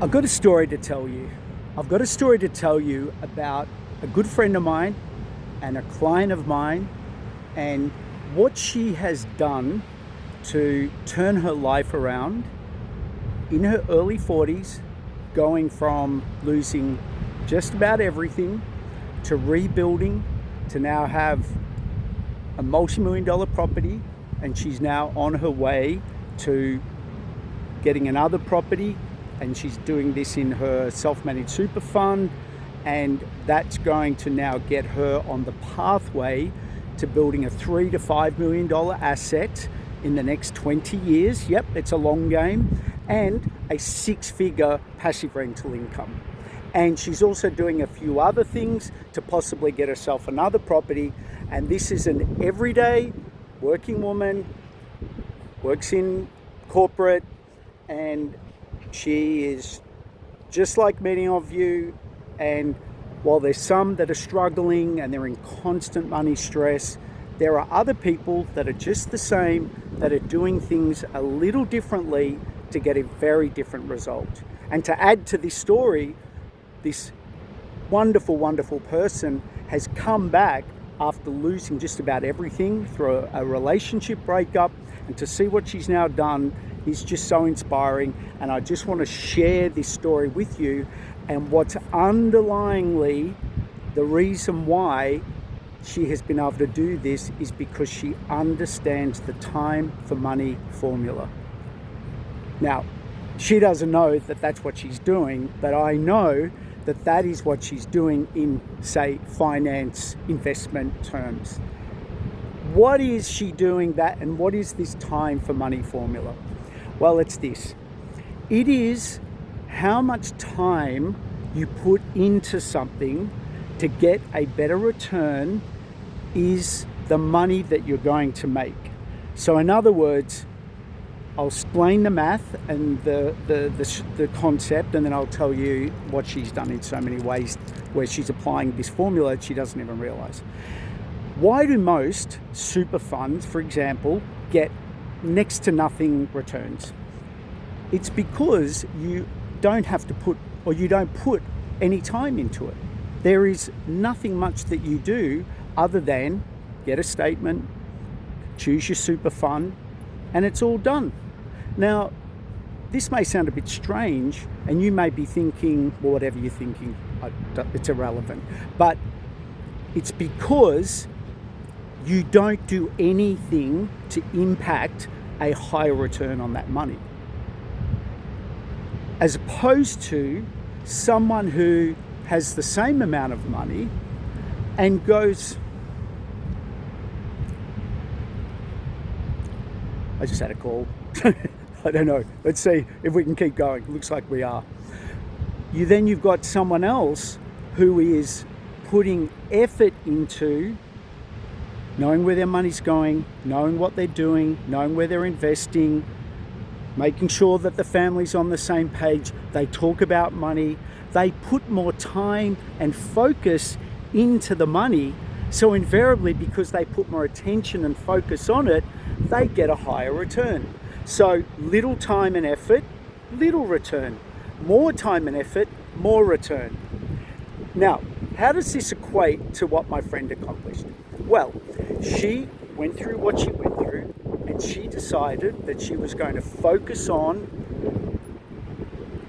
I've got a story to tell you. I've got a story to tell you about a good friend of mine and a client of mine, and what she has done to turn her life around in her early 40s, going from losing just about everything to rebuilding to now have a multi-million-dollar property, and she's now on her way to getting another property, and she's doing this in her self-managed super fund, and that's going to now get her on the pathway to building a $3 to $5 million asset in the next 20 years. Yep, it's a long game, and a six-figure passive rental income. And she's also doing a few other things to possibly get herself another property. And this is an everyday working woman, works in corporate, and she is just like many of you. And while there's some that are struggling and they're in constant money stress, there are other people that are just the same, that are doing things a little differently to get a very different result. And to add to this story, this wonderful, wonderful person has come back after losing just about everything through a relationship breakup, and to see what she's now done is just so inspiring. And I just want to share this story with you, and what's underlyingly the reason why she has been able to do this is because she understands the time for money formula. Now, she doesn't know that that's what she's doing, but I know that that is what she's doing in, say, finance investment terms. What is she doing that, and what is this time for money formula? Well, it's this. It is how much time you put into something to get a better return is the money that you're going to make. So in other words, I'll explain the math and the concept, and then I'll tell you what she's done in so many ways where she's applying this formula that she doesn't even realize. Why do most super funds, for example, get next to nothing returns? It's because you don't have to put, or you don't put any time into it. There is nothing much that you do other than get a statement, choose your super fund, and it's all done. Now, this may sound a bit strange, and you may be thinking, well, whatever you're thinking, it's irrelevant. But it's because you don't do anything to impact a higher return on that money. As opposed to someone who has the same amount of money and goes, I just had a call. I don't know. Let's see if we can keep going. Looks like we are. You've got someone else who is putting effort into knowing where their money's going, knowing what they're doing, knowing where they're investing, making sure that the family's on the same page. They talk about money. They put more time and focus into the money. So invariably, because they put more attention and focus on it, they get a higher return. So little time and effort, little return. More time and effort, more return. Now, how does this equate to what my friend accomplished? Well, she went through what she went through, and she decided that she was going to focus on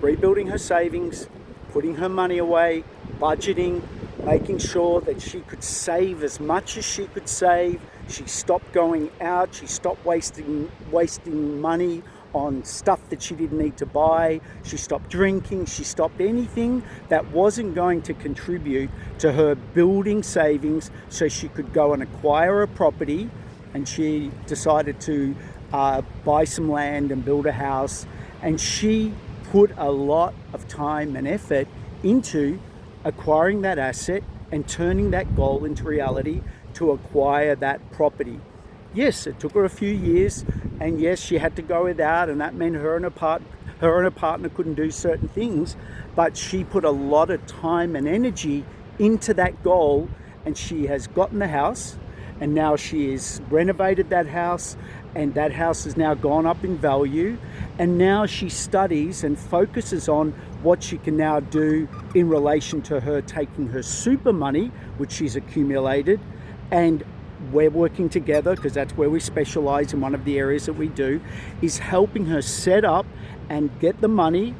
rebuilding her savings, putting her money away, budgeting, making sure that she could save as much as she could save. She stopped going out. She stopped wasting money on stuff that she didn't need to buy. She stopped drinking. She stopped anything that wasn't going to contribute to her building savings so she could go and acquire a property. And she decided to buy some land and build a house. And she put a lot of time and effort into acquiring that asset and turning that goal into reality to acquire that property. Yes, it took her a few years, and yes, she had to go without, and that meant her and her partner couldn't do certain things, but she put a lot of time and energy into that goal, and she has gotten the house, and now she has renovated that house, and that house has now gone up in value, and now she studies and focuses on what she can now do in relation to her taking her super money, which she's accumulated, and we're working together because that's where we specialize in. One of the areas that we do is helping her set up and get the money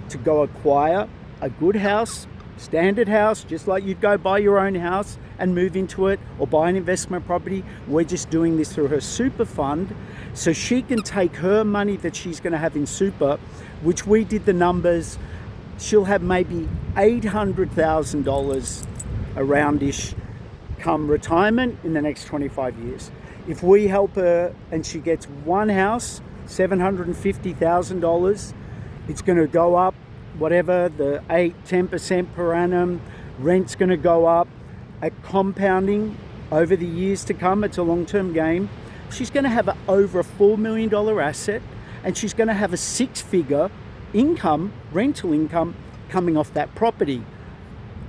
to go acquire a good house, standard house, just like you'd go buy your own house and move into it, or buy an investment property. We're just doing this through her super fund, so she can take her money that she's going to have in super, which we did the numbers. She'll have maybe $800,000 around-ish come retirement in the next 25 years. If we help her and she gets one house, $750,000, it's going to go up, whatever, the 8-10% per annum. Rent's going to go up at compounding over the years to come. It's a long-term game. She's going to have over a $4 million asset, and she's going to have a six-figure income, rental income, coming off that property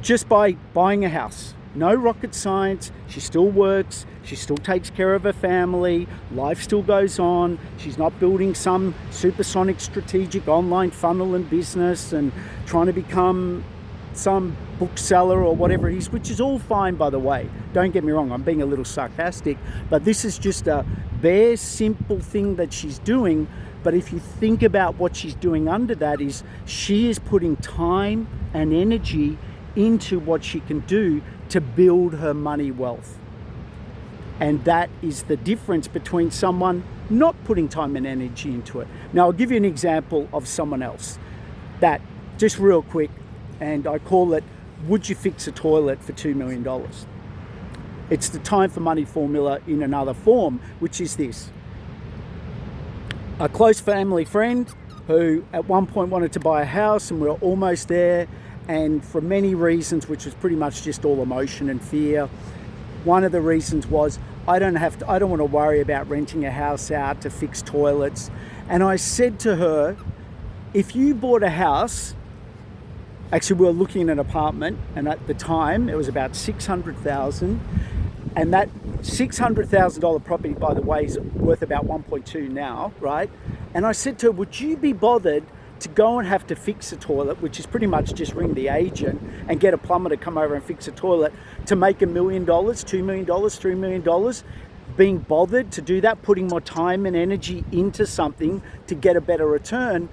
just by buying a house. No rocket science. She still works. She still takes care of her family. Life still goes on. She's not building some supersonic strategic online funnel and business and trying to become some bookseller or whatever it is, which is all fine, by the way. Don't get me wrong, I'm being a little sarcastic, but this is just a bare simple thing that she's doing. But if you think about what she's doing under that, is she is putting time and energy into what she can do to build her money wealth. And that is the difference between someone not putting time and energy into it. Now, I'll give you an example of someone else that, just real quick, and I call it, would you fix a toilet for $2 million? It's the time for money formula in another form, which is this. A close family friend who at one point wanted to buy a house, and we were almost there, and for many reasons, which was pretty much just all emotion and fear. One of the reasons was, I don't want to worry about renting a house out to fix toilets. And I said to her, if you bought a house, actually we were looking at an apartment, and at the time it was about $600,000, and that $600,000 property, by the way, is worth about 1.2 now, right? And I said to her, would you be bothered to go and have to fix a toilet, which is pretty much just ring the agent and get a plumber to come over and fix a toilet, to make $1 million, $2 million, $3 million, being bothered to do that, putting more time and energy into something to get a better return?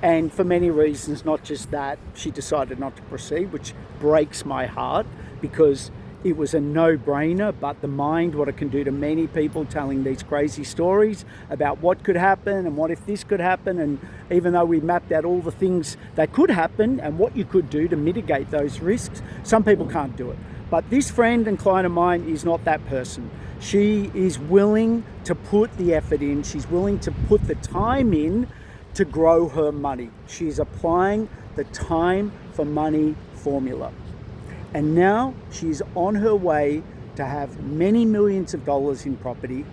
And for many reasons, not just that, she decided not to proceed, which breaks my heart, because it was a no-brainer. But the mind, what it can do to many people, telling these crazy stories about what could happen and what if this could happen, and even though we mapped out all the things that could happen and what you could do to mitigate those risks, some people can't do it. But this friend and client of mine is not that person. She is willing to put the effort in. She's willing to put the time in to grow her money. She's applying the time for money formula. And now she's on her way to have many millions of dollars in property,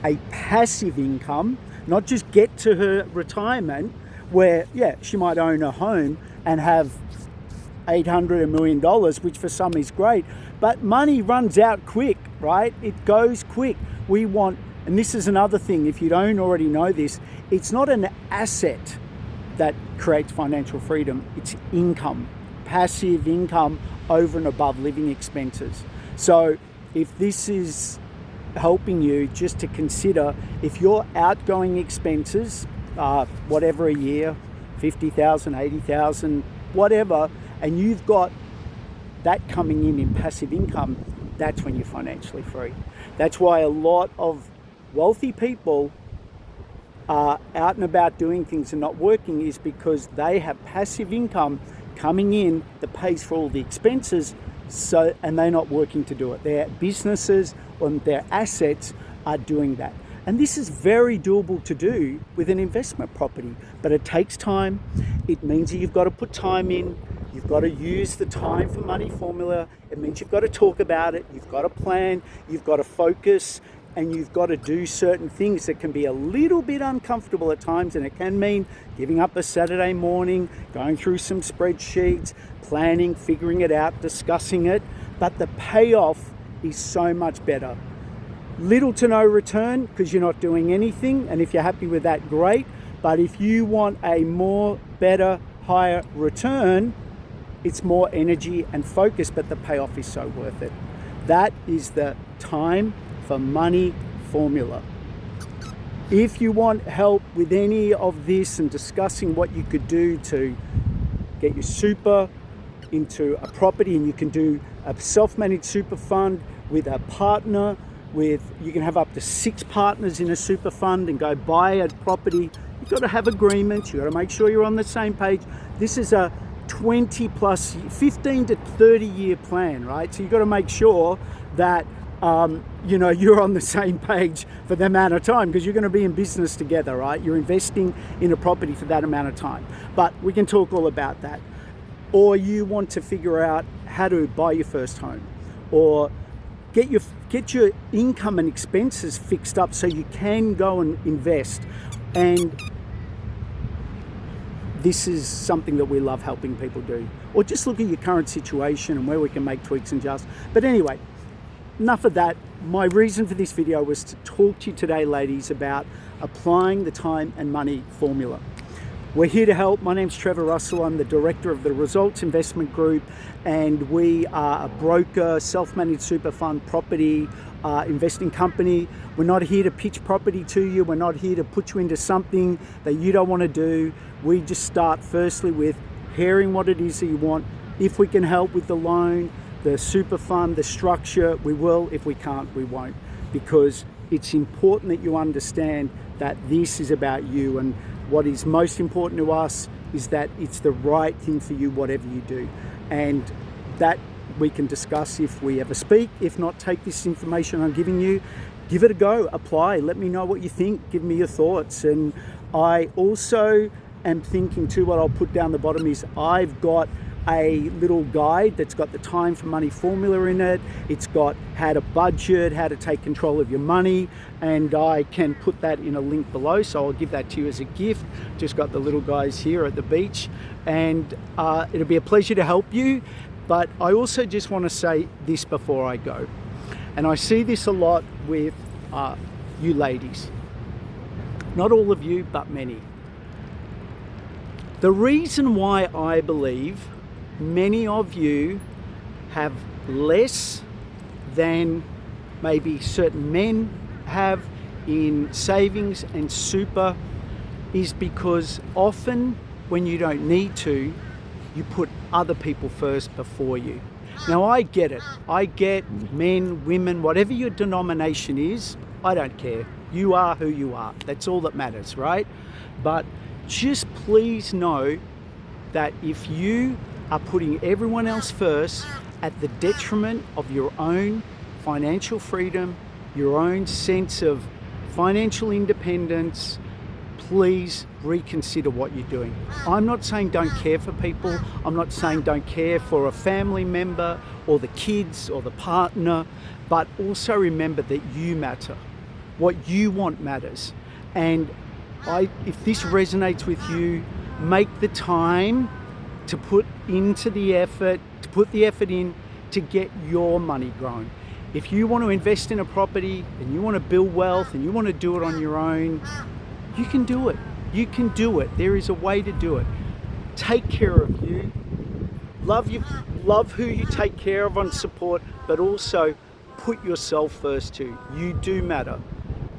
a passive income, not just get to her retirement where, yeah, she might own a home and have $800 million, which for some is great, but money runs out quick, right? It goes quick. We want, and this is another thing, if you don't already know this, it's not an asset that creates financial freedom, it's income, passive income over and above living expenses. So if this is helping you, just to consider, if your outgoing expenses are whatever a year, 50,000, 80,000, whatever, and you've got that coming in passive income, that's when you're financially free. That's why a lot of wealthy people are out and about doing things and not working, is because they have passive income coming in that pays for all the expenses, so, and they're not working to do it. Their businesses or their assets are doing that. And this is very doable to do with an investment property, but it takes time. It means that you've got to put time in. You've got to use the time for money formula. It means you've got to talk about it. You've got to plan. You've got to focus. And you've got to do certain things that can be a little bit uncomfortable at times. And it can mean giving up a Saturday morning, going through some spreadsheets, planning, figuring it out, discussing it. But the payoff is so much better. little to no return because you're not doing anything, and if you're happy with that, great. But if you want a more, better, higher return, it's more energy and focus, but the payoff is so worth it. That is the time for money formula. If you want help with any of this and discussing what you could do to get your super into a property, and you can do a self-managed super fund with a partner, you can have up to 6 partners in a super fund and go buy a property. You've got to have agreements, you've got to make sure you're on the same page. This is a 20 plus, 15 to 30 year plan, right? So you've got to make sure that you're on the same page for the amount of time, because you're going to be in business together, right? You're investing in a property for that amount of time. But we can talk all about that. Or you want to figure out how to buy your first home, or get your income and expenses fixed up so you can go and invest. And this is something that we love helping people do. Or just look at your current situation and where we can make tweaks and adjust. But anyway, enough of that. My reason for this video was to talk to you today, ladies, about applying the time and money formula. We're here to help. My name's Trevor Russell. I'm the director of the Results Investment Group, and we are a broker, self-managed super fund, property investing company. We're not here to pitch property to you. We're not here to put you into something that you don't want to do. We just start firstly with hearing what it is that you want. If we can help with the loan, the super fund, the structure, we will. If we can't, we won't, because it's important that you understand that this is about you, and what is most important to us is that it's the right thing for you, whatever you do. And that we can discuss if we ever speak. If not, take this information I'm giving you, give it a go, apply, let me know what you think, give me your thoughts. And I also am thinking too, what I'll put down the bottom is I've got a little guide that's got the time for money formula in it. It's got how to budget, how to take control of your money, and I can put that in a link below, so I'll give that to you as a gift. Just got the little guys here at the beach, and it'll be a pleasure to help you. But I also just want to say this before I go, and I see this a lot with you ladies. Not all of you, but many. The reason why I believe many of you have less than maybe certain men have in savings and super is because often when you don't need to, you put other people first before you. Now I get it. I get men, women, whatever your denomination is, I don't care. You are who you are. That's all that matters, right? But just please know that if you are putting everyone else first at the detriment of your own financial freedom, your own sense of financial independence, please reconsider what you're doing. I'm not saying don't care for people. I'm not saying don't care for a family member or the kids or the partner, but also remember that you matter. What you want matters. And if this resonates with you, make the time to put the effort in to get your money growing. If you want to invest in a property and you want to build wealth and you want to do it on your own, you can do it. You can do it. There is a way to do it. Take care of you. Love who you take care of and support, but also put yourself first too. You do matter.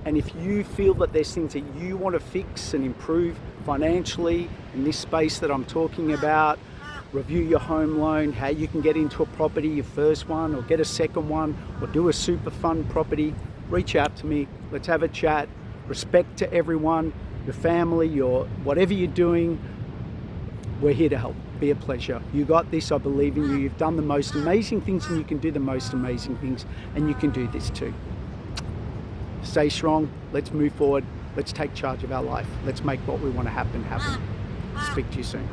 And if you feel that there's things that you want to fix and improve financially in this space that I'm talking about, review your home loan, how you can get into a property, your first one, or get a second one, or do a super fund property, reach out to me. Let's have a chat. Respect to everyone, your family, your whatever you're doing. We're here to help. Be a pleasure. You got this. I believe in you. You've done the most amazing things, and you can do the most amazing things, and you can do this too. Stay strong. Let's move forward. Let's take charge of our life. Let's make what we want to happen. Speak to you soon.